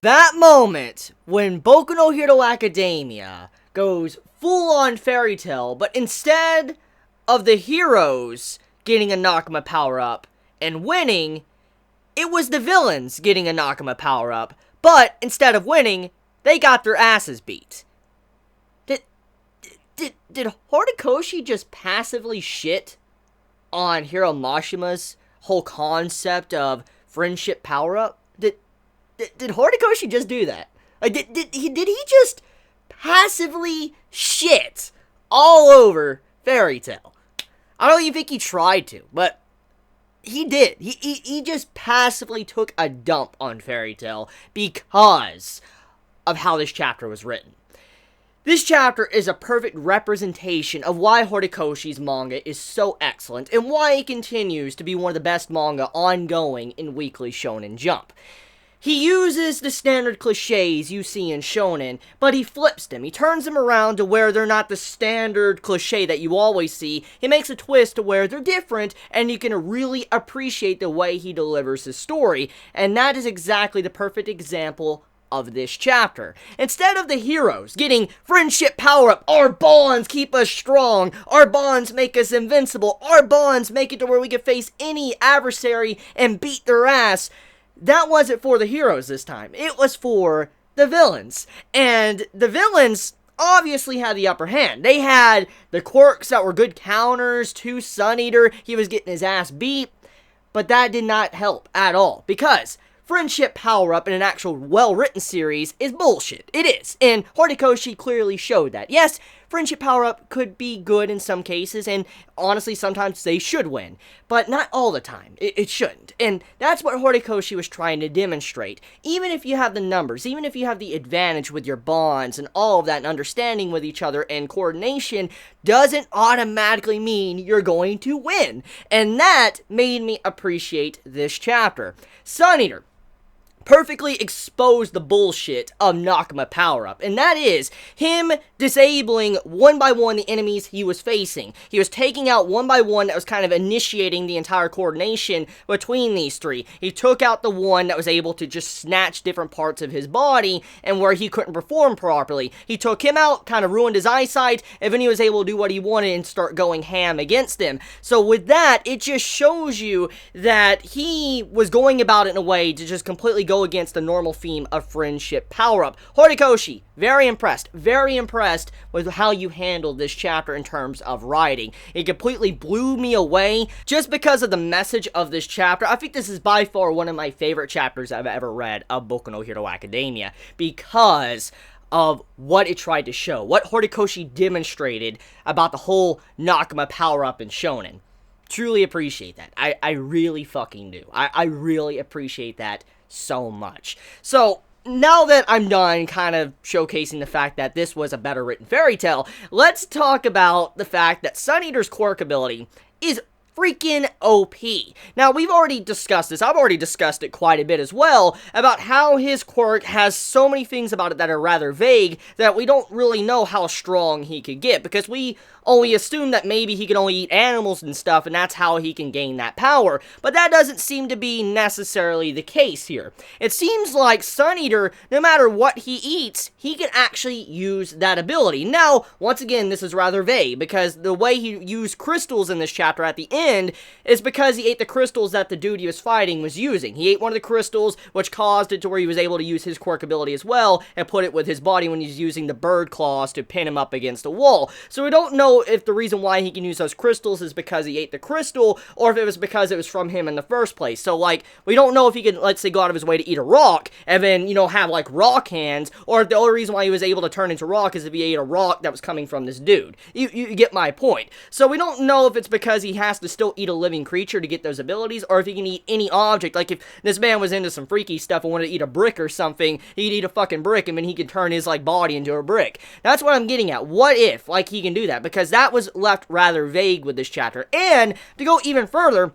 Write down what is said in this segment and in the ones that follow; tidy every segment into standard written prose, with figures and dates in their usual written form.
That moment when Boku no Hero Academia goes full-on fairy tale, but instead of the heroes getting a Nakama power-up and winning, it was the villains getting a Nakama power-up, but instead of winning, they got their asses beat. Did Horikoshi just passively shit on Hiro Mashima's whole concept of friendship power-up? Did Horikoshi just do that? Like, did he just passively shit all over Fairy Tail? I don't even think he tried to, but he did. He just passively took a dump on Fairy Tail because of how this chapter was written. This chapter is a perfect representation of why Horikoshi's manga is so excellent and why it continues to be one of the best manga ongoing in Weekly Shonen Jump. He uses the standard cliches you see in shonen, but he flips them. He turns them around to where they're not the standard cliche that you always see. He makes a twist to where they're different, and you can really appreciate the way he delivers his story. And that is exactly the perfect example of this chapter. Instead of the heroes getting friendship power-up, our bonds keep us strong, our bonds make us invincible, our bonds make it to where we can face any adversary and beat their ass, that wasn't for the heroes this time. It was for the villains. And the villains obviously had the upper hand. They had the quirks that were good counters to Sun Eater. He was getting his ass beat. But that did not help at all. Because friendship power-up in an actual well-written series is bullshit. It is. And Horikoshi clearly showed that. Yes, friendship power-up could be good in some cases, and honestly, sometimes they should win. But not all the time. It shouldn't. And that's what Horikoshi was trying to demonstrate. Even if you have the numbers, even if you have the advantage with your bonds and all of that, and understanding with each other and coordination, doesn't automatically mean you're going to win. And that made me appreciate this chapter. Sun Eater perfectly exposed the bullshit of Nakama power-up, and that is him disabling one by one the enemies he was facing. He was taking out one by one that was kind of initiating the entire coordination between these three. He took out the one that was able to just snatch different parts of his body and where he couldn't perform properly. He took him out, kind of ruined his eyesight, and then he was able to do what he wanted and start going ham against them. So with that, it just shows you that he was going about it in a way to just completely go against the normal theme of friendship power-up. Horikoshi, very impressed with how you handled this chapter in terms of writing. It completely blew me away just because of the message of this chapter. I think this is by far one of my favorite chapters I've ever read of Boku no Hero Academia because of what it tried to show, what Horikoshi demonstrated about the whole Nakama power-up in shonen. Truly appreciate that. I really fucking do. I really appreciate that so much. So, now that I'm done kind of showcasing the fact that this was a better written fairy tale, let's talk about the fact that Sun Eater's quirk ability is freaking OP. Now, we've already discussed this. I've already discussed it quite a bit as well, about how his quirk has so many things about it that are rather vague that we don't really know how strong he could get, because we only assume that maybe he can only eat animals and stuff, and that's how he can gain that power. But that doesn't seem to be necessarily the case here. It seems like Sun Eater, no matter what he eats, he can actually use that ability. Now, once again, this is rather vague, because the way he used crystals in this chapter at the end is because he ate the crystals that the dude he was fighting was using. He ate one of the crystals, which caused it to where he was able to use his quirk ability as well, and put it with his body when he's using the bird claws to pin him up against a wall. So we don't know if the reason why he can use those crystals is because he ate the crystal, or if it was because it was from him in the first place. So, like, we don't know if he can, let's say, go out of his way to eat a rock, and then, you know, have, like, rock hands, or if the only reason why he was able to turn into rock is if he ate a rock that was coming from this dude. You get my point. So we don't know if it's because he has to still eat a living creature to get those abilities, or if he can eat any object. Like, if this man was into some freaky stuff and wanted to eat a brick or something, he could eat a fucking brick, and then he could turn his, like, body into a brick. That's what I'm getting at. What if, like, he can do that? Because that was left rather vague with this chapter. And to go even further,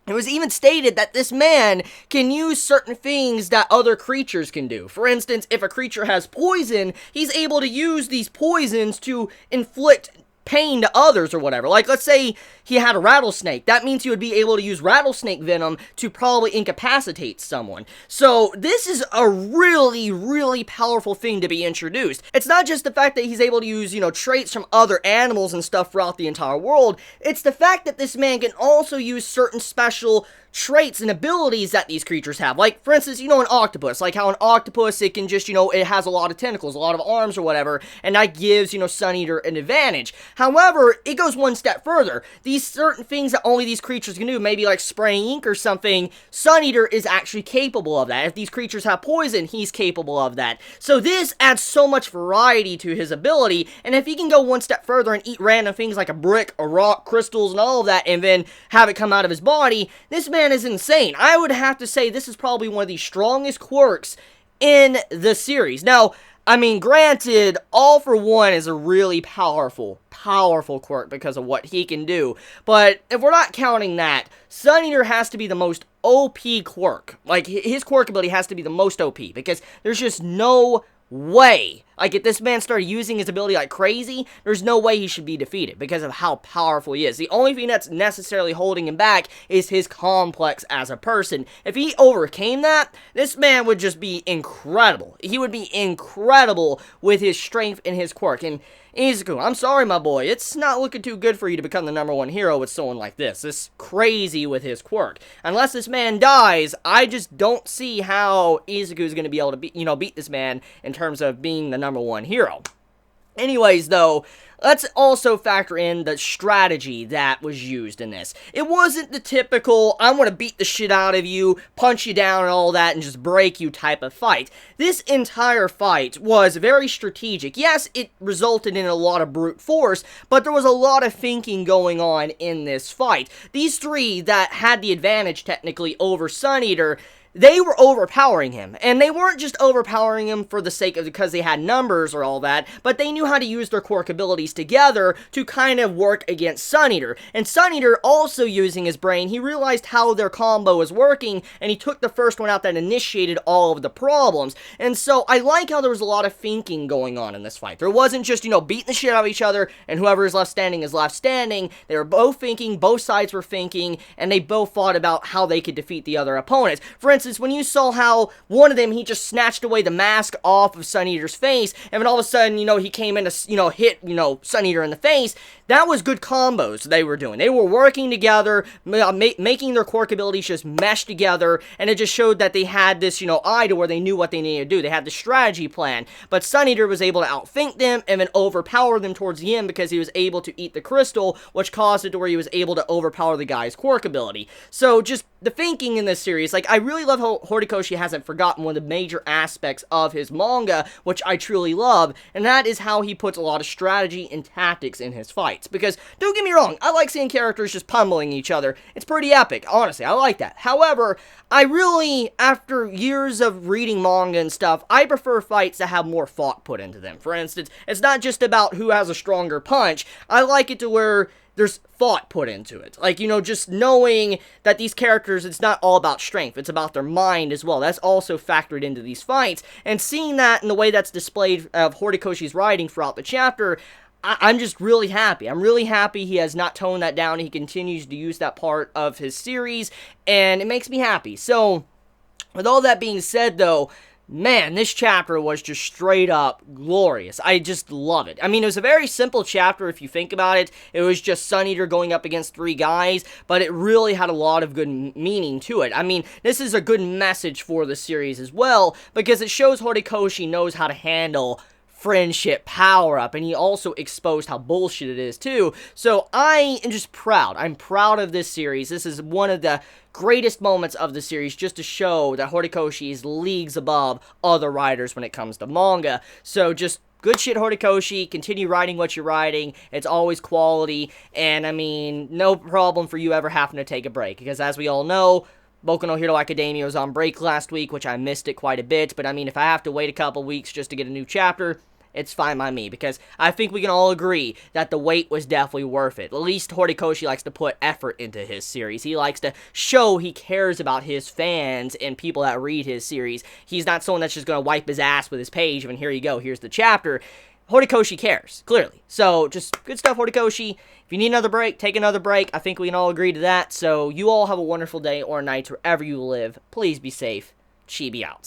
it was even stated that this man can use certain things that other creatures can do. For instance, if a creature has poison, he's able to use these poisons to inflict pain to others or whatever. Like, let's say he had a rattlesnake. That means he would be able to use rattlesnake venom to probably incapacitate someone. So this is a really, really powerful thing to be introduced. It's not just the fact that he's able to use, traits from other animals and stuff throughout the entire world. It's the fact that this man can also use certain special traits and abilities that these creatures have. Like, for instance, an octopus. Like how an octopus, it can just, it has a lot of tentacles, a lot of arms or whatever, and that gives, Sun Eater an advantage. However, it goes one step further. These certain things that only these creatures can do, maybe like spraying ink or something, Sun Eater is actually capable of that. If these creatures have poison, he's capable of that. So this adds so much variety to his ability, and if he can go one step further and eat random things like a brick, a rock, crystals, and all of that, and then have it come out of his body, this man is insane. I would have to say this is probably one of the strongest quirks in the series. Now, granted, All for One is a really powerful quirk because of what he can do, but if we're not counting that, Sun Eater has to be the most OP quirk. Like, his quirk ability has to be the most OP, because there's just no way. Like, if this man started using his ability like crazy, there's no way he should be defeated because of how powerful he is. The only thing that's necessarily holding him back is his complex as a person. If he overcame that, this man would just be incredible. He would be incredible with his strength and his quirk. And Izuku, I'm sorry, my boy, it's not looking too good for you to become the #1 hero with someone like this. This crazy with his quirk. Unless this man dies, I just don't see how Izuku is going to be able to beat this man in terms of being the #1 hero. Anyways, though, let's also factor in the strategy that was used in this. It wasn't the typical, I want to beat the shit out of you, punch you down and all that, and just break you type of fight. This entire fight was very strategic. Yes, it resulted in a lot of brute force, but there was a lot of thinking going on in this fight. These three that had the advantage, technically, over Sun Eater, they were overpowering him, and they weren't just overpowering him for the sake of because they had numbers or all that, but they knew how to use their quirk abilities together to kind of work against Sun Eater. And Sun Eater, also using his brain, he realized how their combo was working, and he took the first one out that initiated all of the problems. And so I like how there was a lot of thinking going on in this fight. There wasn't just, beating the shit out of each other, and whoever is left standing is left standing. They were both thinking, both sides were thinking, and they both thought about how they could defeat the other opponents. For instance, when you saw how one of them, he just snatched away the mask off of Sun Eater's face, and then all of a sudden, he came in to, hit, Sun Eater in the face, that was good combos they were doing. They were working together, making their quirk abilities just mesh together, and it just showed that they had this, eye to where they knew what they needed to do. They had the strategy plan, but Sun Eater was able to outthink them and then overpower them towards the end because he was able to eat the crystal, which caused it to where he was able to overpower the guy's quirk ability. So, just the thinking in this series, like, I really love how Horikoshi hasn't forgotten one of the major aspects of his manga, which I truly love, and that is how he puts a lot of strategy and tactics in his fights. Because, don't get me wrong, I like seeing characters just pummeling each other. It's pretty epic, honestly, I like that. However, I really, after years of reading manga and stuff, I prefer fights that have more thought put into them. For instance, it's not just about who has a stronger punch. I like it to where there's thought put into it. Like, just knowing that these characters, it's not all about strength, it's about their mind as well. That's also factored into these fights, and seeing that in the way that's displayed of Horikoshi's writing throughout the chapter, I'm just really happy. I'm really happy he has not toned that down. He continues to use that part of his series, and it makes me happy. So, with all that being said, though, man, this chapter was just straight up glorious. I just love it. It was a very simple chapter if you think about it. It was just Sun Eater going up against three guys, but it really had a lot of good meaning to it. This is a good message for the series as well, because it shows Horikoshi knows how to handle friendship power-up, and he also exposed how bullshit it is too. So I am just proud. I'm proud of this series. This is one of the greatest moments of the series, just to show that Horikoshi is leagues above other writers when it comes to manga. So just good shit, Horikoshi. Continue writing what you're writing. It's always quality, and no problem for you ever having to take a break, because as we all know, Boku no Hero Academia was on break last week, which I missed it quite a bit, but if I have to wait a couple weeks just to get a new chapter, it's fine by me, because I think we can all agree that the wait was definitely worth it. At least Horikoshi likes to put effort into his series. He likes to show he cares about his fans and people that read his series. He's not someone that's just going to wipe his ass with his page, and here you go, here's the chapter. Horikoshi cares, clearly. So, just good stuff, Horikoshi. If you need another break, take another break. I think we can all agree to that. So, you all have a wonderful day or night wherever you live. Please be safe. Chibi out.